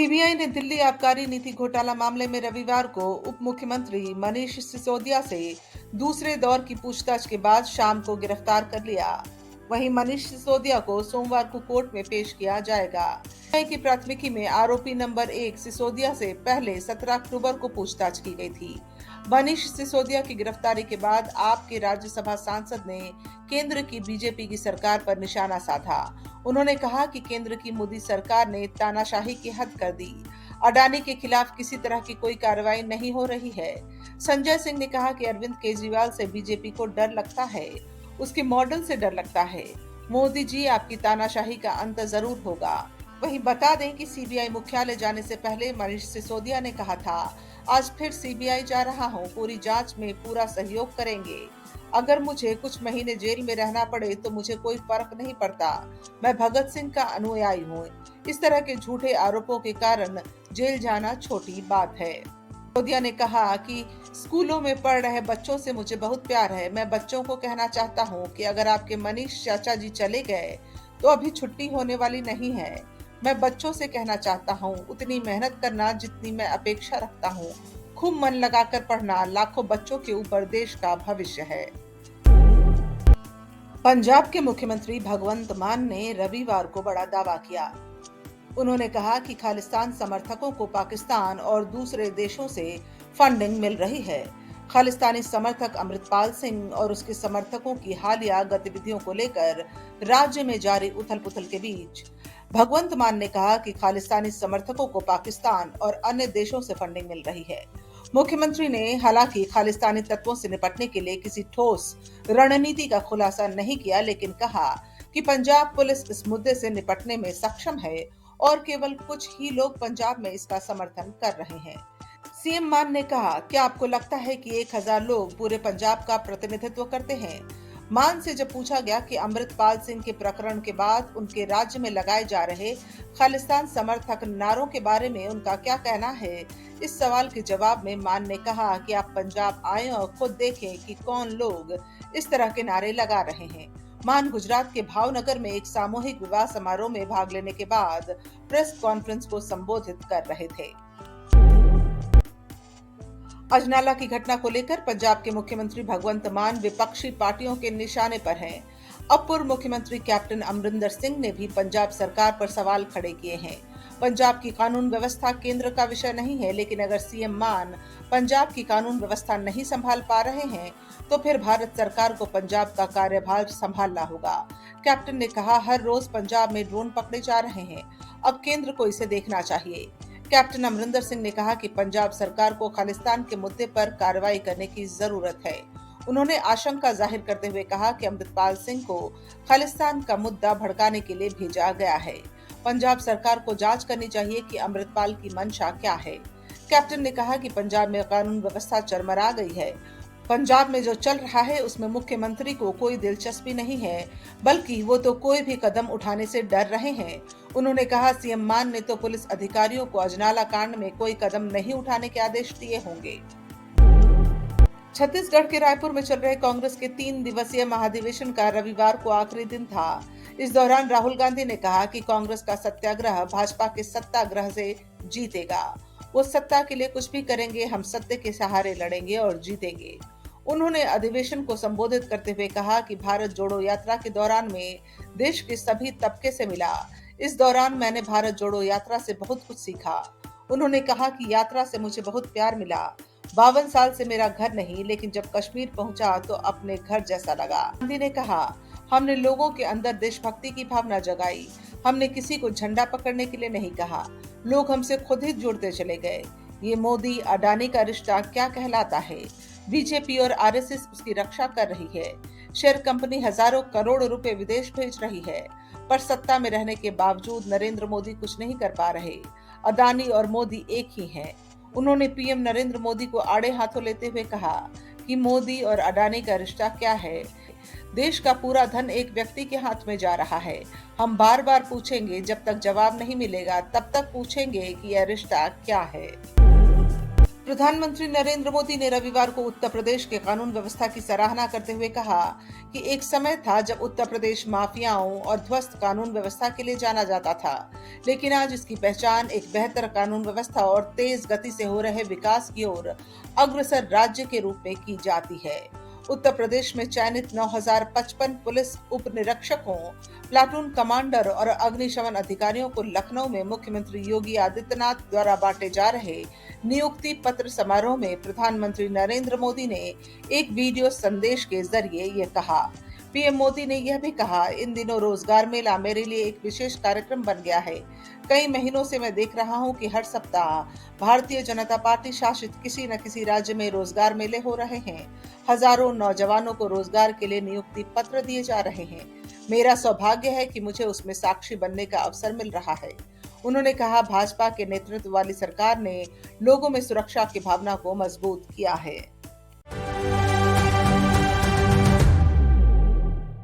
CBI ने दिल्ली आबकारी नीति घोटाला मामले में रविवार को उप मुख्यमंत्री मनीष सिसोदिया से दूसरे दौर की पूछताछ के बाद शाम को गिरफ्तार कर लिया। वहीं मनीष सिसोदिया को सोमवार को कोर्ट में पेश किया जाएगा। सीबीआई की प्राथमिकी में आरोपी नंबर 1 सिसोदिया से पहले 17 अक्टूबर को पूछताछ की गई थी। मनीष सिसोदिया की गिरफ्तारी के बाद आप के राज्यसभा सांसद ने केंद्र की बीजेपी की सरकार पर निशाना साधा। उन्होंने कहा कि केंद्र की मोदी सरकार ने तानाशाही की हद कर दी। अडानी के खिलाफ किसी तरह की कोई कार्रवाई नहीं हो रही है। संजय सिंह ने कहा कि अरविंद केजरीवाल से बीजेपी को डर लगता है, उसके मॉडल से डर लगता है। मोदी जी, आपकी तानाशाही का अंत जरूर होगा। वहीं बता दें कि सीबीआई मुख्यालय जाने से पहले मनीष सिसोदिया ने कहा था, आज फिर सीबीआई जा रहा हूं, पूरी जांच में पूरा सहयोग करेंगे। अगर मुझे कुछ महीने जेल में रहना पड़े तो मुझे कोई फर्क नहीं पड़ता। मैं भगत सिंह का अनुयायी हूँ। इस तरह के झूठे आरोपों के कारण जेल जाना छोटी बात है। सिसोदिया ने कहा कि स्कूलों में पढ़ रहे बच्चों से मुझे बहुत प्यार है। मैं बच्चों को कहना चाहता हूँ कि अगर आपके मनीष चाचा जी चले गए तो अभी छुट्टी होने वाली नहीं है। मैं बच्चों से कहना चाहता हूँ, उतनी मेहनत करना जितनी मैं अपेक्षा रखता हूँ। खूब मन लगाकर पढ़ना, लाखों बच्चों के ऊपर देश का भविष्य है। पंजाब के मुख्यमंत्री भगवंत मान ने रविवार को बड़ा दावा किया। उन्होंने कहा कि खालिस्तान समर्थकों को पाकिस्तान और दूसरे देशों से फंडिंग मिल रही है। खालिस्तानी समर्थक अमृतपाल सिंह और उसके समर्थकों की हालिया गतिविधियों को लेकर राज्य में जारी उथल-पुथल के बीच भगवंत मान ने कहा कि खालिस्तानी समर्थकों को पाकिस्तान और अन्य देशों से फंडिंग मिल रही है। मुख्यमंत्री ने हालांकि खालिस्तानी तत्वों से निपटने के लिए किसी ठोस रणनीति का खुलासा नहीं किया, लेकिन कहा कि पंजाब पुलिस इस मुद्दे से निपटने में सक्षम है और केवल कुछ ही लोग पंजाब में इसका समर्थन कर रहे हैं। सीएम मान ने कहा, क्या आपको लगता है कि 1000 लोग पूरे पंजाब का प्रतिनिधित्व करते हैं? मान से जब पूछा गया कि अमृतपाल सिंह के प्रकरण के बाद उनके राज्य में लगाए जा रहे खालिस्तान समर्थक नारों के बारे में उनका क्या कहना है, इस सवाल के जवाब में मान ने कहा कि आप पंजाब आएं और खुद देखें कि कौन लोग इस तरह के नारे लगा रहे हैं। मान गुजरात के भावनगर में एक सामूहिक विवाह समारोह में भाग लेने के बाद प्रेस कॉन्फ्रेंस को संबोधित कर रहे थे। अजनाला की घटना को लेकर पंजाब के मुख्यमंत्री भगवंत मान विपक्षी पार्टियों के निशाने पर हैं। अब पूर्व मुख्यमंत्री कैप्टन अमरिंदर सिंह ने भी पंजाब सरकार पर सवाल खड़े किए हैं। पंजाब की कानून व्यवस्था केंद्र का विषय नहीं है, लेकिन अगर सीएम मान पंजाब की कानून व्यवस्था नहीं संभाल पा रहे हैं तो फिर भारत सरकार को पंजाब का कार्यभार संभालना होगा। कैप्टन ने कहा, हर रोज पंजाब में ड्रोन पकड़े जा रहे हैं, अब केंद्र को इसे देखना चाहिए। कैप्टन अमरिंदर सिंह ने कहा कि पंजाब सरकार को खालिस्तान के मुद्दे पर कार्रवाई करने की जरूरत है। उन्होंने आशंका जाहिर करते हुए कहा कि अमृतपाल सिंह को खालिस्तान का मुद्दा भड़काने के लिए भेजा गया है। पंजाब सरकार को जांच करनी चाहिए कि अमृतपाल की मंशा क्या है। कैप्टन ने कहा कि पंजाब में कानून व्यवस्था चरमरा गई है। पंजाब में जो चल रहा है उसमें मुख्यमंत्री को कोई दिलचस्पी नहीं है, बल्कि वो तो कोई भी कदम उठाने से डर रहे हैं। उन्होंने कहा, सीएम मान ने तो पुलिस अधिकारियों को अजनाला कांड में कोई कदम नहीं उठाने के आदेश दिए होंगे। छत्तीसगढ़ के रायपुर में चल रहे कांग्रेस के 3 दिवसीय महाधिवेशन का रविवार को आखिरी दिन था। इस दौरान राहुल गांधी ने कहा कि कांग्रेस का सत्याग्रह भाजपा के सत्याग्रह से जीतेगा। वो सत्ता के लिए कुछ भी करेंगे, हम सत्य के सहारे लड़ेंगे और जीतेंगे। उन्होंने अधिवेशन को संबोधित करते हुए कहा कि भारत जोड़ो यात्रा के दौरान में देश के सभी तबके से मिला। इस दौरान मैंने भारत जोड़ो यात्रा से बहुत कुछ सीखा। उन्होंने कहा कि यात्रा से मुझे बहुत प्यार मिला। 52 साल से मेरा घर नहीं, लेकिन जब कश्मीर पहुंचा तो अपने घर जैसा लगा। गांधी ने कहा, हमने लोगों के अंदर देशभक्ति की भावना जगाई। हमने किसी को झंडा पकड़ने के लिए नहीं कहा, लोग हमसे खुद ही जुड़ते चले गए। ये मोदी अडानी का रिश्ता क्या कहलाता है? बीजेपी और आरएसएस उसकी रक्षा कर रही है। शेयर कंपनी हजारों करोड़ रुपए विदेश भेज रही है, पर सत्ता में रहने के बावजूद नरेंद्र मोदी कुछ नहीं कर पा रहे। अडानी और मोदी एक ही हैं। उन्होंने पीएम नरेंद्र मोदी को आड़े हाथों लेते हुए कहा कि मोदी और अडानी का रिश्ता क्या है। देश का पूरा धन एक व्यक्ति के हाथ में जा रहा है। हम बार बार पूछेंगे, जब तक जवाब नहीं मिलेगा तब तक पूछेंगे कि यह रिश्ता क्या है। प्रधानमंत्री नरेंद्र मोदी ने रविवार को उत्तर प्रदेश के कानून व्यवस्था की सराहना करते हुए कहा कि एक समय था जब उत्तर प्रदेश माफियाओं और ध्वस्त कानून व्यवस्था के लिए जाना जाता था, लेकिन आज इसकी पहचान एक बेहतर कानून व्यवस्था और तेज गति से हो रहे विकास की ओर अग्रसर राज्य के रूप में की जाती है। उत्तर प्रदेश में चयनित 9055 पुलिस उप निरीक्षकों, प्लाटून कमांडर और अग्निशमन अधिकारियों को लखनऊ में मुख्यमंत्री योगी आदित्यनाथ द्वारा बांटे जा रहे नियुक्ति पत्र समारोह में प्रधानमंत्री नरेंद्र मोदी ने एक वीडियो संदेश के जरिए ये कहा। पीएम मोदी ने यह भी कहा, इन दिनों रोजगार मेला मेरे लिए एक विशेष कार्यक्रम बन गया है। कई महीनों से मैं देख रहा हूं कि हर सप्ताह भारतीय जनता पार्टी शासित किसी न किसी राज्य में रोजगार मेले हो रहे हैं। हजारों नौजवानों को रोजगार के लिए नियुक्ति पत्र दिए जा रहे हैं। मेरा सौभाग्य है कि मुझे उसमें साक्षी बनने का अवसर मिल रहा है। उन्होंने कहा, भाजपा के नेतृत्व वाली सरकार ने लोगों में सुरक्षा की भावना को मजबूत किया है।